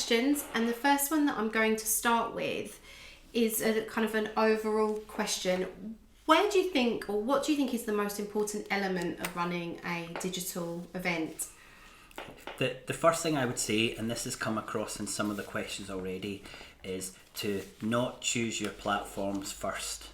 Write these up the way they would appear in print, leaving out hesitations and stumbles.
questions, and the first one that I'm going to start with is a kind of an overall question. Where do you think, or what do you think is the most important element of running a digital event? The first thing I would say, and this has come across in some of the questions already, is to not choose your platforms first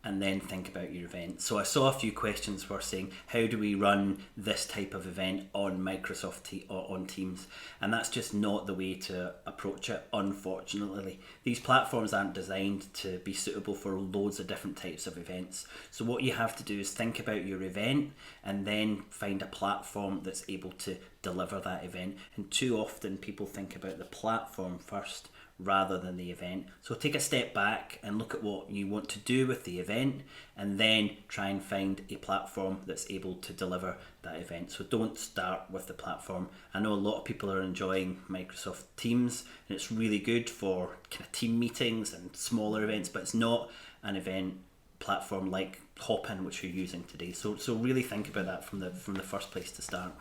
and then think about your event. So I saw a few questions were saying, how do we run this type of event on Microsoft or on Teams? And that's just not the way to approach it, unfortunately. These platforms aren't designed to be suitable for loads of different types of events. So what you have to do is think about your event and then find a platform that's able to deliver that event. And too often people think about the platform first rather than the event. So take a step back and look at what you want to do with the event, and then try and find a platform that's able to deliver that event. So don't start with the platform. I know a lot of people are enjoying Microsoft Teams, and it's really good for kind of team meetings and smaller events, but it's not an event platform like Hoppin, which you're using today. So really think about that from the first place to start.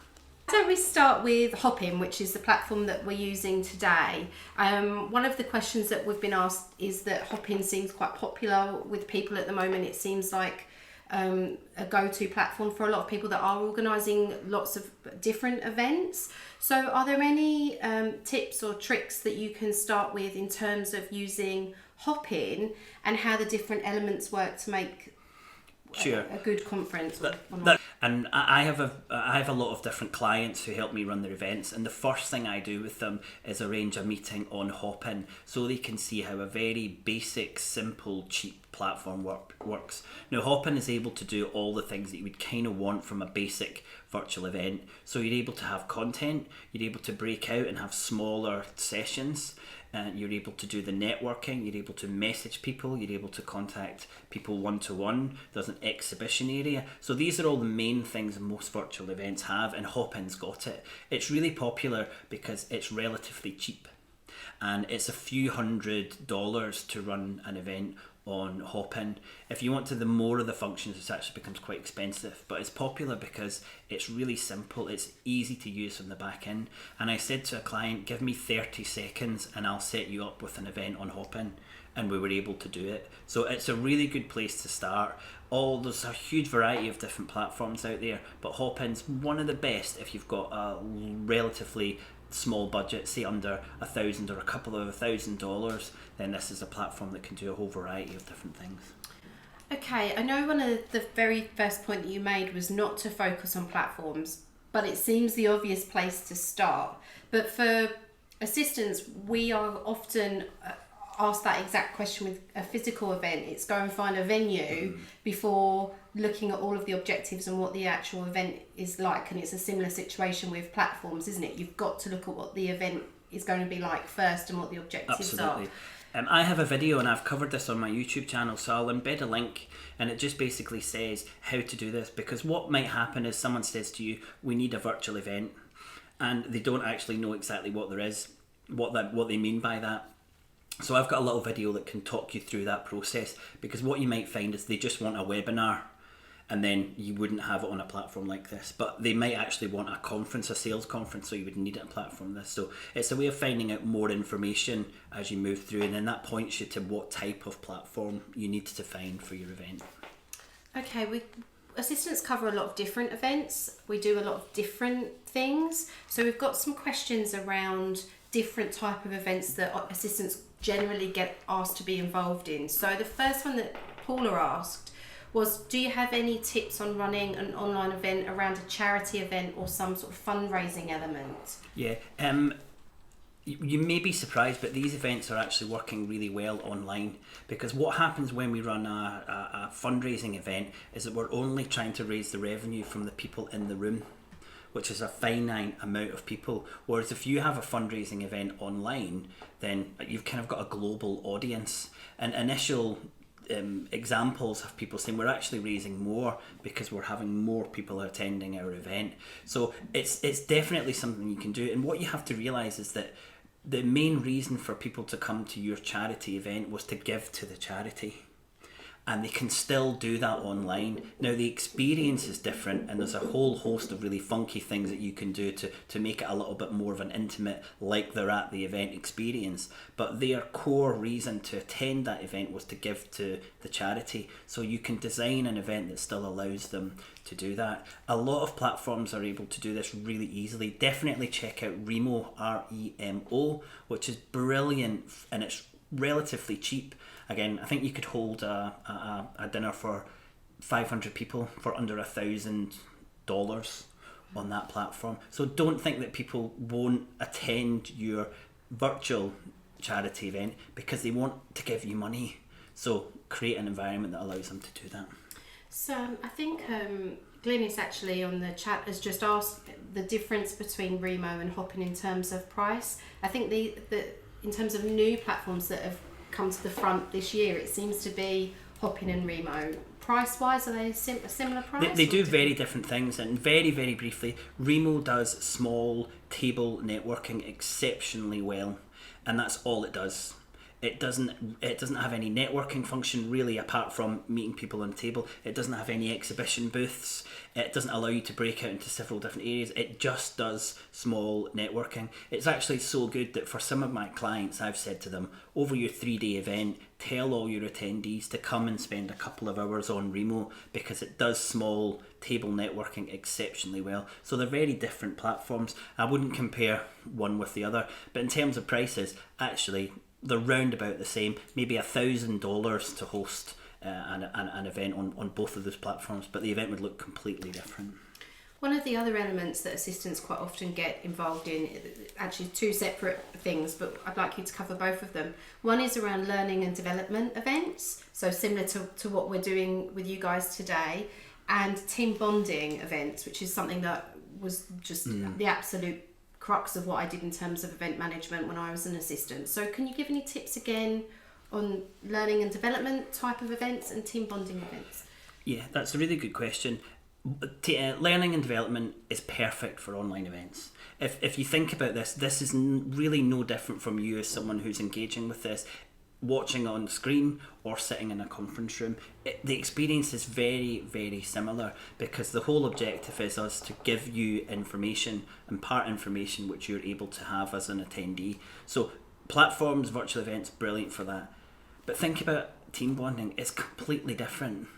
So we start with Hoppin, which is the platform that we're using today. One of the questions that we've been asked is that Hoppin seems quite popular with people at the moment. It seems like a go-to platform for a lot of people that are organising lots of different events. So are there any tips or tricks that you can start with in terms of using Hoppin and how the different elements work to make a good conference? And I have a lot of different clients who help me run their events, and the first thing I do with them is arrange a meeting on Hoppin so they can see how a very basic, simple, cheap platform works. Now Hoppin is able to do all the things that you would kind of want from a basic virtual event. So you're able to have content, you're able to break out and have smaller sessions, you're able to do the networking, you're able to message people, you're able to contact people one-to-one, there's an exhibition area. So these are all the main things most virtual events have, and Hoppin's got it. It's really popular because it's relatively cheap, and it's a few $100s to run an event on Hoppin. If you want to the more of the functions, it actually becomes quite expensive, but it's popular because it's really simple, it's easy to use from the back end. And I said to a client, give me 30 seconds and I'll set you up with an event on Hoppin, and we were able to do it. So it's a really good place to start. There's a huge variety of different platforms out there, but Hoppin's one of the best if you've got a relatively small budget, say under $1,000 or a couple of $1,000, then this is a platform that can do a whole variety of different things. Okay, I know one of the very first point that you made was not to focus on platforms, but it seems the obvious place to start. But for assistants, we are often asked that exact question with a physical event. It's go and find a venue before looking at all of the objectives and what the actual event is like. And it's a similar situation with platforms, isn't it? You've got to look at what the event is going to be like first and what the objectives are. I have a video, and I've covered this on my YouTube channel, so I'll embed a link, and it just basically says how to do this. Because what might happen is someone says to you, we need a virtual event, and they don't actually know exactly what there is, what they mean by that. So I've got a little video that can talk you through that process, because what you might find is they just want a webinar, and then you wouldn't have it on a platform like this. But they might actually want a conference, a sales conference, so you would need it on a platform like this. So it's a way of finding out more information as you move through, and then that points you to what type of platform you need to find for your event. Okay, assistants cover a lot of different events. We do a lot of different things. So we've got some questions around different type of events that assistants generally get asked to be involved in. So the first one that Paula asked was, do you have any tips on running an online event around a charity event or some sort of fundraising element? Yeah, you may be surprised, but these events are actually working really well online, because what happens when we run a fundraising event is that we're only trying to raise the revenue from the people in the room, which is a finite amount of people. Whereas if you have a fundraising event online, then you've kind of got a global audience. And initial examples of people saying we're actually raising more because we're having more people attending our event. So it's definitely something you can do. And what you have to realise is that the main reason for people to come to your charity event was to give to the charity. and they can still do that online. Now the experience is different, and there's a whole host of really funky things that you can do to make it a little bit more of an intimate, like they're at the event experience. But their core reason to attend that event was to give to the charity. So you can design an event that still allows them to do that. A lot of platforms are able to do this really easily. Definitely check out Remo, Remo, which is brilliant, and it's relatively cheap. Again, I think you could hold a dinner for 500 people for under $1,000 on that platform. So don't think that people won't attend your virtual charity event because they want to give you money. So create an environment that allows them to do that. So I think Glynis actually on the chat has just asked the difference between Remo and Hoppin in terms of price. I think the in terms of new platforms that have come to the front this year, it seems to be Hoppin and Remo. Price-wise, are they a similar price? They do very different things, and very, very briefly, Remo does small table networking exceptionally well, and that's all it does. It doesn't have any networking function really apart from meeting people on the table. It doesn't have any exhibition booths. It doesn't allow you to break out into several different areas. It just does small networking. It's actually so good that for some of my clients, I've said to them, over your 3-day event, tell all your attendees to come and spend a couple of hours on Remo because it does small table networking exceptionally well. So they're very different platforms. I wouldn't compare one with the other, but in terms of prices, actually, they're round about the same, maybe $1,000 to host an event on both of those platforms, but the event would look completely different. One of the other elements that assistants quite often get involved in, actually two separate things, but I'd like you to cover both of them. One is around learning and development events, so similar to what we're doing with you guys today, and team bonding events, which is something that was just the absolute crux of what I did in terms of event management when I was an assistant. So can you give any tips again on learning and development type of events and team bonding events? Yeah, that's a really good question. Learning and development is perfect for online events. If you think about this is really no different from you as someone who's engaging with this, watching on screen or sitting in a conference room. The experience is very, very similar because the whole objective is us to give you information, impart information which you're able to have as an attendee. So platforms, virtual events, brilliant for that. But think about team bonding, it's completely different.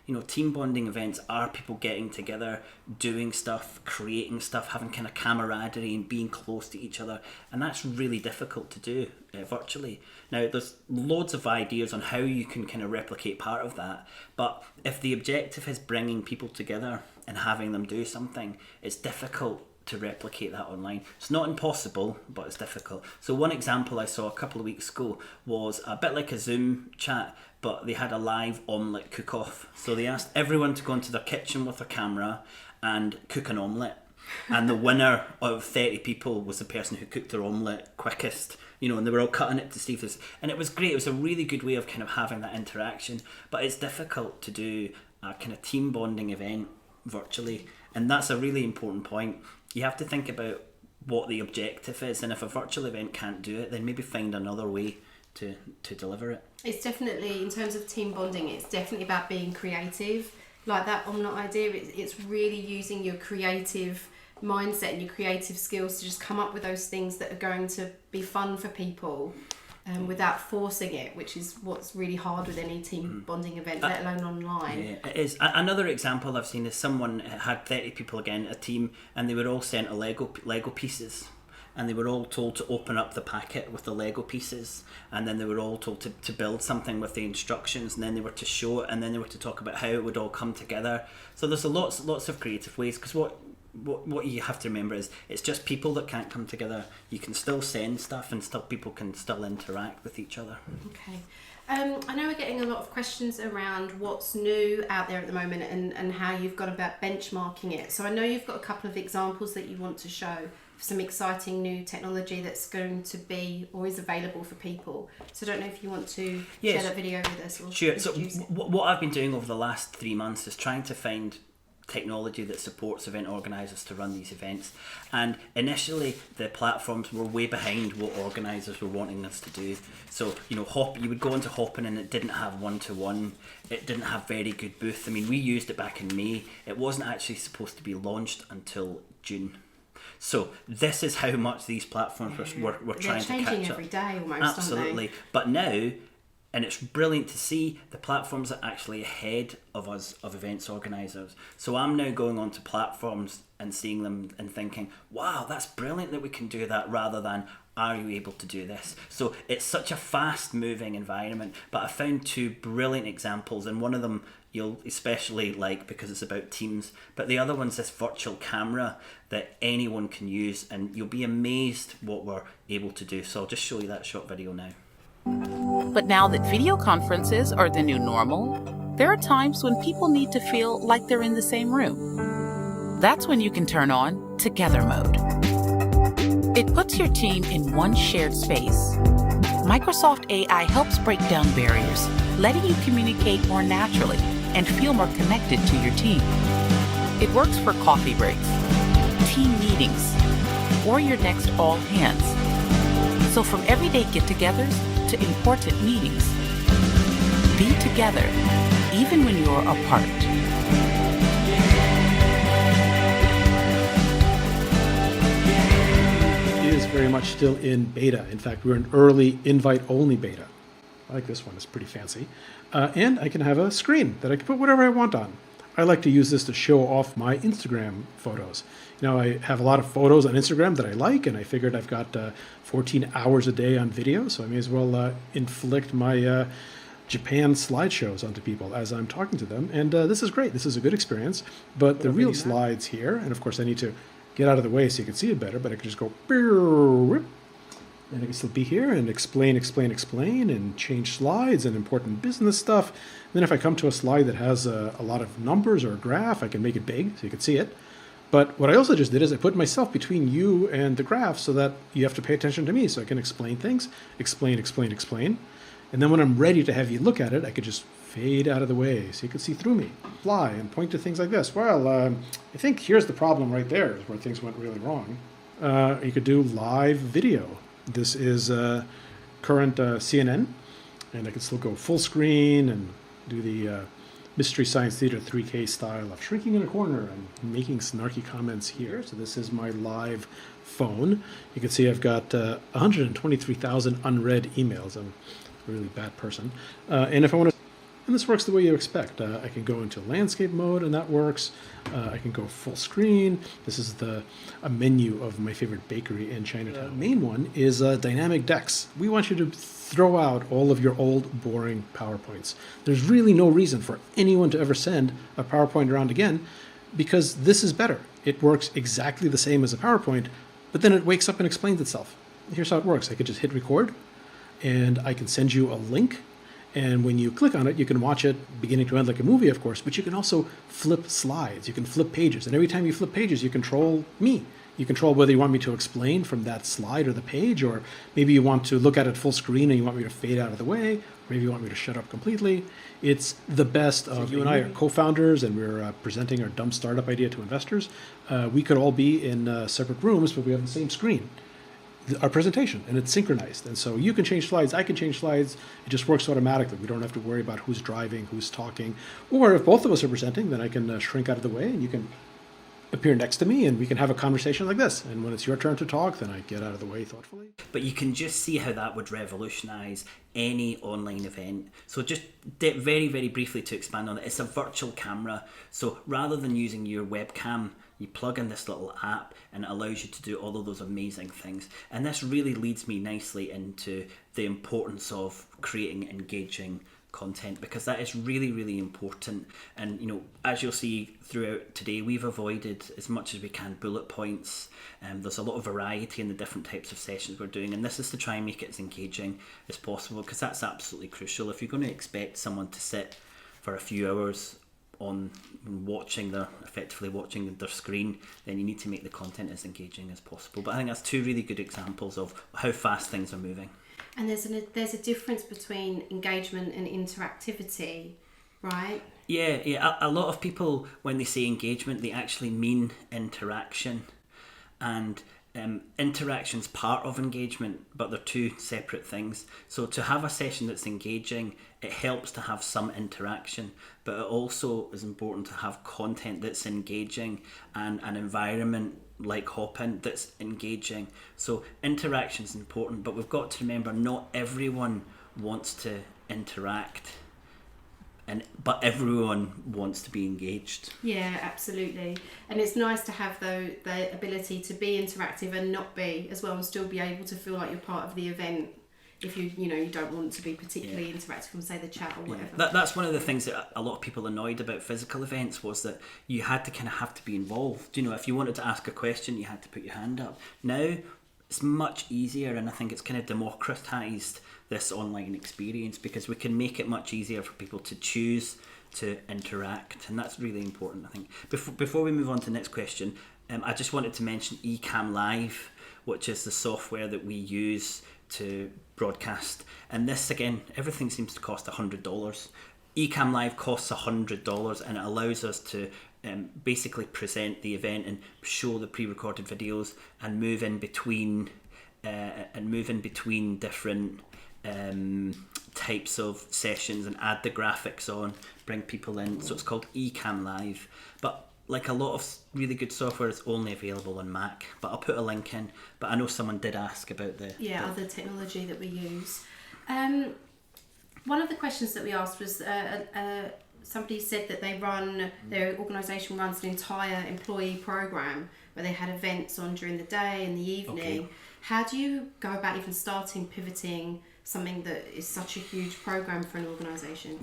You know, team bonding events are people getting together, doing stuff, creating stuff, having kind of camaraderie and being close to each other. And that's really difficult to do virtually. Now, there's loads of ideas on how you can kind of replicate part of that. But if the objective is bringing people together and having them do something, it's difficult to replicate that online. It's not impossible, but it's difficult. So one example I saw a couple of weeks ago was a bit like a Zoom chat, but they had a live omelette cook-off. So they asked everyone to go into their kitchen with their camera and cook an omelette. And the winner of 30 people was the person who cooked their omelette quickest. You know, and they were all cutting it to see if this, and it was great. It was a really good way of kind of having that interaction. But it's difficult to do a kind of team bonding event virtually, and that's a really important point. You have to think about what the objective is, and if a virtual event can't do it, then maybe find another way to deliver it. It's definitely, in terms of team bonding, it's definitely about being creative. Like that omelette idea, it's really using your creative mindset and your creative skills to just come up with those things that are going to be fun for people without forcing it, which is what's really hard with any team bonding event, let alone online. Yeah, it is. Another example I've seen is someone had 30 people again, a team, and they were all sent a Lego pieces. And they were all told to open up the packet with the Lego pieces, and then they were all told to build something with the instructions, and then they were to show it, and then they were to talk about how it would all come together. So there's lots of creative ways, because what you have to remember is it's just people that can't come together. You can still send stuff, and people can still interact with each other. Okay. I know we're getting a lot of questions around what's new out there at the moment and how you've gone about benchmarking it. So I know you've got a couple of examples that you want to show, some exciting new technology that's going to be or is available for people. So I don't know if you want to share that video with us. Or sure. So what I've been doing over the last 3 months is trying to find technology that supports event organisers to run these events. And initially the platforms were way behind what organisers were wanting us to do. So, you know, you would go into Hoppin and it didn't have one-to-one, it didn't have very good booth. I mean, we used it back in May. It wasn't actually supposed to be launched until June. So this is how much these platforms were trying to catch up. They're changing every day almost, absolutely. Aren't they? But now, and it's brilliant to see, the platforms are actually ahead of us, of events organisers. So I'm now going onto platforms and seeing them and thinking, wow, that's brilliant that we can do that, rather than, are you able to do this? So it's such a fast moving environment. But I found two brilliant examples, and one of them you'll especially like because it's about Teams, but the other one's this virtual camera that anyone can use, and you'll be amazed what we're able to do. So I'll just show you that short video now. But now that video conferences are the new normal, there are times when people need to feel like they're in the same room. That's when you can turn on Together Mode. It puts your team in one shared space. Microsoft AI helps break down barriers, letting you communicate more naturally and feel more connected to your team. It works for coffee breaks, team meetings, or your next all hands. So from everyday get-togethers to important meetings, be together even when you're apart. It is very much still in beta. In fact, we're in early invite-only beta. I like this one, it's pretty fancy. And I can have a screen that I can put whatever I want on. I like to use this to show off my Instagram photos. You know, I have a lot of photos on Instagram that I like, and I figured I've got 14 hours a day on video, so I may as well inflict my Japan slideshows onto people as I'm talking to them. And this is great. This is a good experience. But the real slides here, and of course I need to get out of the way so you can see it better, but I can just go, and I can still be here and explain, and change slides and important business stuff. And then if I come to a slide that has a lot of numbers or a graph, I can make it big so you can see it. But what I also just did is I put myself between you and the graph so that you have to pay attention to me, so I can explain things, explain. And then when I'm ready to have you look at it, I could just fade out of the way so you can see through me, fly, and point to things like this. Well, I think here's the problem right there, is where things went really wrong. You could do live video. This is current CNN, and I can still go full screen and do the Mystery Science Theater 3K style of shrinking in a corner and making snarky comments here. So this is my live phone. You can see I've got 123,000 unread emails. I'm a really bad person. And if I want to, and this works the way you expect. I can go into landscape mode, and that works. I can go full screen. This is a menu of my favorite bakery in Chinatown. The main one is dynamic decks. We want you to throw out all of your old, boring PowerPoints. There's really no reason for anyone to ever send a PowerPoint around again, because this is better. It works exactly the same as a PowerPoint, but then it wakes up and explains itself. Here's how it works. I could just hit record, and I can send you a link. And when you click on it, you can watch it beginning to end like a movie, of course, but you can also flip slides. You can flip pages. And every time you flip pages, you control me. You control whether you want me to explain from that slide or the page, or maybe you want to look at it full screen and you want me to fade out of the way, or maybe you want me to shut up completely. It's the best of, you and I are co-founders, and we're presenting our dumb startup idea to investors. We could all be in separate rooms, but we have the same screen. Our presentation, and it's synchronized, and so you can change slides, I can change slides. It just works automatically. We don't have to worry about who's driving, who's talking, or if both of us are presenting, then I can shrink out of the way and you can appear next to me and we can have a conversation like this, and when it's your turn to talk, then I get out of the way thoughtfully. But you can just see how that would revolutionize any online event. So just very, very briefly to expand on it, it's a virtual camera. So rather than using your webcam, you plug in this little app and it allows you to do all of those amazing things. And this really leads me nicely into the importance of creating engaging content, because that is really, really important. And you know, as you'll see throughout today, we've avoided as much as we can bullet points. There's a lot of variety in the different types of sessions we're doing, and this is to try and make it as engaging as possible, because that's absolutely crucial. If you're going to expect someone to sit for a few hours on effectively watching their screen, then you need to make the content as engaging as possible. But I think that's two really good examples of how fast things are moving. And there's a difference between engagement and interactivity, Right. Yeah. A lot of people, when they say engagement, they actually mean interaction. And interaction's part of engagement, but they're two separate things. So to have a session that's engaging, it helps to have some interaction, but it also is important to have content that's engaging and an environment like Hoppin that's engaging. So interaction's important, but we've got to remember not everyone wants to interact. But everyone wants to be engaged. Yeah, absolutely. And it's nice to have the ability to be interactive and not be as well, and still be able to feel like you're part of the event if you don't want to be particularly interactive from, say, the chat or whatever. That's one of the things that a lot of people annoyed about physical events, was that you had to kind of have to be involved. If you wanted to ask a question, you had to put your hand up. Now it's much easier, and I think it's kind of democratized this online experience, because we can make it much easier for people to choose to interact, and that's really important, I think. Before we move on to the next question, I just wanted to mention Ecamm Live, which is the software that we use to broadcast. And this, again, everything seems to cost $100. Ecamm Live costs $100, and it allows us to basically present the event and show the pre-recorded videos and move in between different types of sessions and add the graphics on, bring people in. So it's called Ecamm Live. But like a lot of really good software, it's only available on Mac. But I'll put a link in. But I know someone did ask about the other technology that we use. One of the questions that we asked was somebody said that their organisation runs an entire employee program where they had events on during the day and the evening. Okay. How do you go about even pivoting something that is such a huge program for an organisation?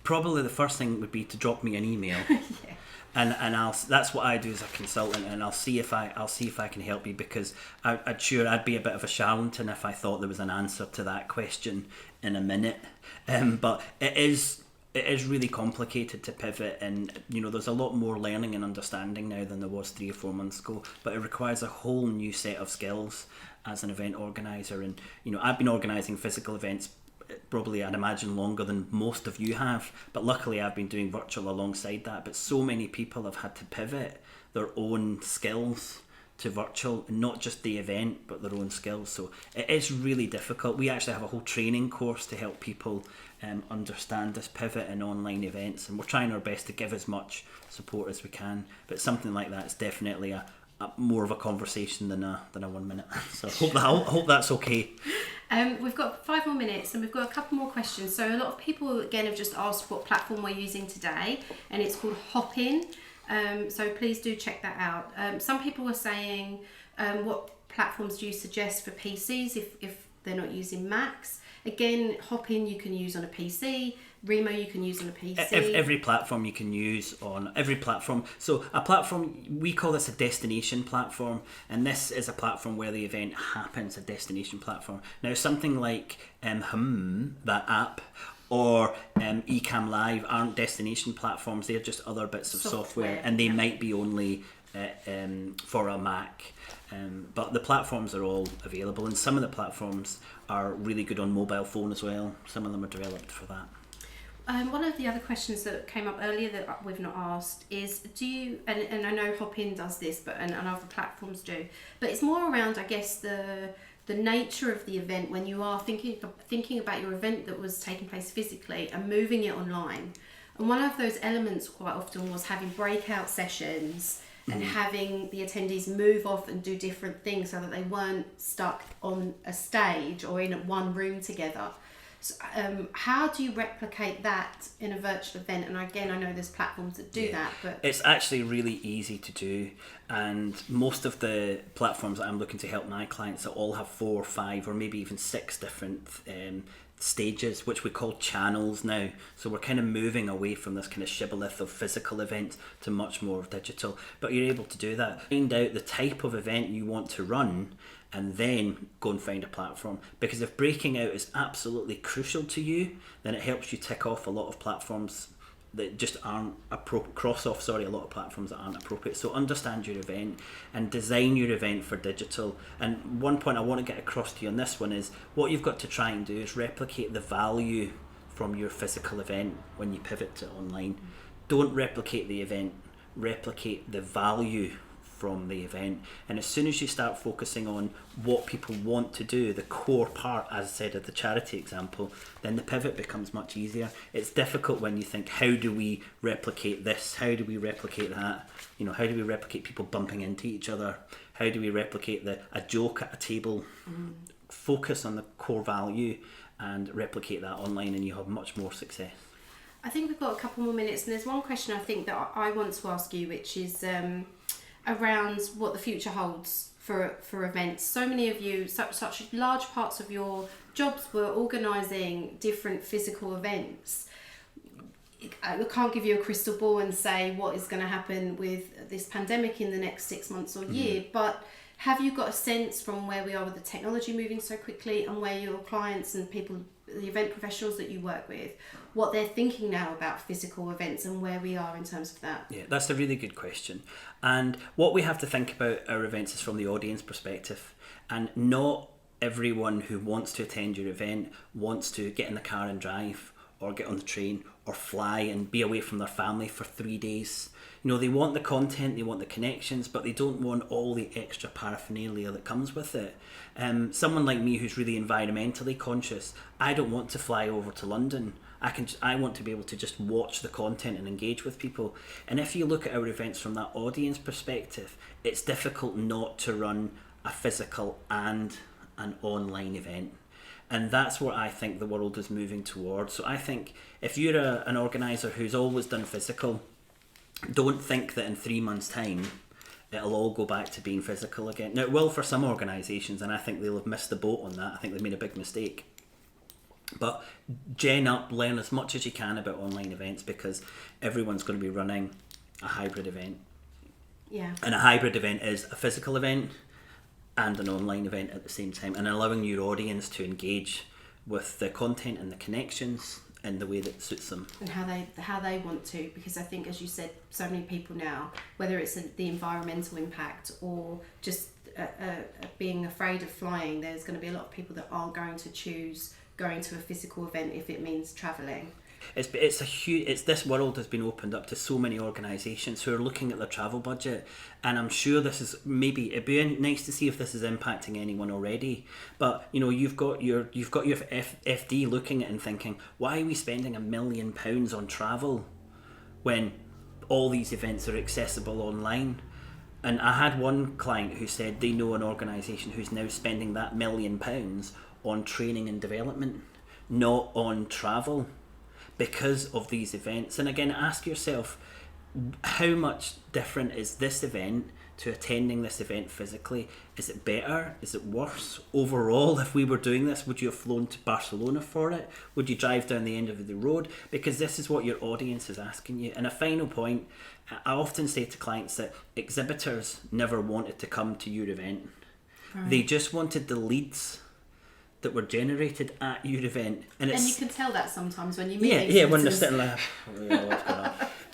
Probably the first thing would be to drop me an email. Yeah. And that's what I do as a consultant, and I'll see if I can help you, because I'd be a bit of a charlatan if I thought there was an answer to that question in a minute. But it is really complicated to pivot, and there's a lot more learning and understanding now than there was 3 or 4 months ago, but it requires a whole new set of skills as an event organizer. And I've been organizing physical events probably, I'd imagine, longer than most of you have, but luckily I've been doing virtual alongside that. But so many people have had to pivot their own skills to virtual, and not just the event but their own skills. So it is really difficult. We actually have a whole training course to help people understand this pivot in online events, and we're trying our best to give as much support as we can. But something like that is definitely a more of a conversation than a 1 minute. So I hope that's okay. We've got 5 more minutes, and we've got a couple more questions. So a lot of people again have just asked what platform we're using today, and it's called Hoppin. So please do check that out. Some people were saying, what platforms do you suggest for PCs if they're not using Macs? Again, Hoppin you can use on a PC. Remo you can use on a PC. Every platform you can use on every platform. So a platform, we call this a destination platform, and this is a platform where the event happens, a destination platform. Now something like that app or Ecamm Live aren't destination platforms, they're just other bits of software, and they might be only for a Mac. But the platforms are all available, and some of the platforms are really good on mobile phone as well. Some of them are developed for that. One of the other questions that came up earlier that we've not asked is, do you, and I know Hoppin does this, but and other platforms do, but it's more around, I guess, the nature of the event when you are thinking about your event that was taking place physically and moving it online. And one of those elements quite often was having breakout sessions and having the attendees move off and do different things so that they weren't stuck on a stage or in one room together. So, how do you replicate that in a virtual event? And again, I know there's platforms that do that, but it's actually really easy to do. And most of the platforms that I'm looking to help my clients that all have 4 or 5 or maybe even 6 different stages, which we call channels now. So we're kind of moving away from this kind of shibboleth of physical events to much more digital. But you're able to do that. Find out the type of event you want to run, and then go and find a platform. Because if breaking out is absolutely crucial to you, then it helps you tick off a lot of platforms that just aren't a lot of platforms that aren't appropriate. So understand your event and design your event for digital. And one point I want to get across to you on this one is, what you've got to try and do is replicate the value from your physical event when you pivot to online. Don't replicate the event, replicate the value from the event. And as soon as you start focusing on what people want to do, the core part, as I said at the charity example, then the pivot becomes much easier. It's difficult when you think, how do we replicate this? How do we replicate that? You know, how do we replicate people bumping into each other? How do we replicate a joke at a table? Focus on the core value and replicate that online, and you have much more success. I think we've got a couple more minutes, and there's one question I think that I want to ask you, which is around what the future holds for events. So many of you, such large parts of your jobs were organising different physical events. I can't give you a crystal ball and say what is going to happen with this pandemic in the next 6 months or year, but have you got a sense from where we are with the technology moving so quickly, and where your clients and people, the event professionals that you work with, what they're thinking now about physical events and where we are in terms of that? Yeah, that's a really good question. And what we have to think about our events is from the audience perspective. And not everyone who wants to attend your event wants to get in the car and drive, or get on the train, or fly and be away from their family for 3 days. You know, they want the content, they want the connections, but they don't want all the extra paraphernalia that comes with it. Someone like me who's really environmentally conscious, I don't want to fly over to London. I want to be able to just watch the content and engage with people. And if you look at our events from that audience perspective, it's difficult not to run a physical and an online event. And that's what I think the world is moving towards. So I think if you're an organiser who's always done physical, don't think that in 3 months' time it'll all go back to being physical again. Now, it will for some organisations, and I think they'll have missed the boat on that. I think they've made a big mistake. But gen up, learn as much as you can about online events, because everyone's going to be running a hybrid event. Yeah. And a hybrid event is a physical event and an online event at the same time, and allowing your audience to engage with the content and the connections in the way that suits them. And how they want to, because I think, as you said, so many people now, whether it's the environmental impact or just being afraid of flying, there's going to be a lot of people that are going to choose going to a physical event if it means travelling. This world has been opened up to so many organisations who are looking at their travel budget, and I'm sure this is, maybe it'd be nice to see if this is impacting anyone already. But you know, you've got your FD looking at it and thinking, why are we spending £1 million on travel when all these events are accessible online? And I had one client who said they know an organisation who's now spending that £1 million on training and development, not on travel, because of these events. And again, ask yourself, how much different is this event to attending this event physically? Is it better? Is it worse? Overall, if we were doing this, would you have flown to Barcelona for it? Would you drive down the end of the road? Because this is what your audience is asking you. And a final point, I often say to clients that exhibitors never wanted to come to your event. Right. They just wanted the leads that were generated at your event, and you can tell that sometimes when you meet when they're sitting like, what's going on?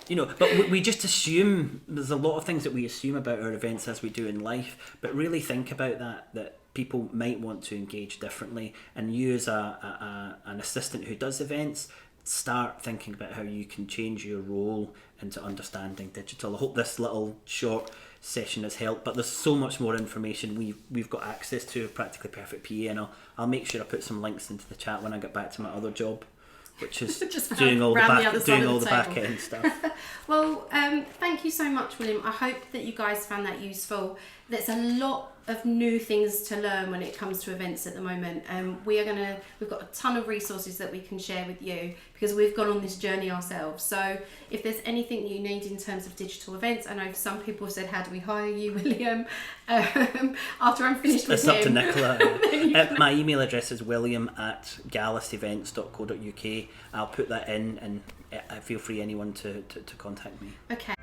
You know, but we just assume, there's a lot of things that we assume about our events as we do in life, but really think about that people might want to engage differently, and you as an assistant who does events, start thinking about how you can change your role into understanding digital. I hope this little short session has helped, but there's so much more information we've got access to Practically Perfect PA, and I'll make sure I put some links into the chat when I get back to my other job, which is doing all the back end stuff. Well, thank you so much, William. I hope that you guys found that useful. There's a lot of new things to learn when it comes to events at the moment. We've got a ton of resources that we can share with you, because we've gone on this journey ourselves. So if there's anything you need in terms of digital events, I know some people said, how do we hire you, William? After I'm finished with him. It's up to Nicola. My email address is william@gallusevents.co.uk. I'll put that in, and feel free anyone to contact me. Okay.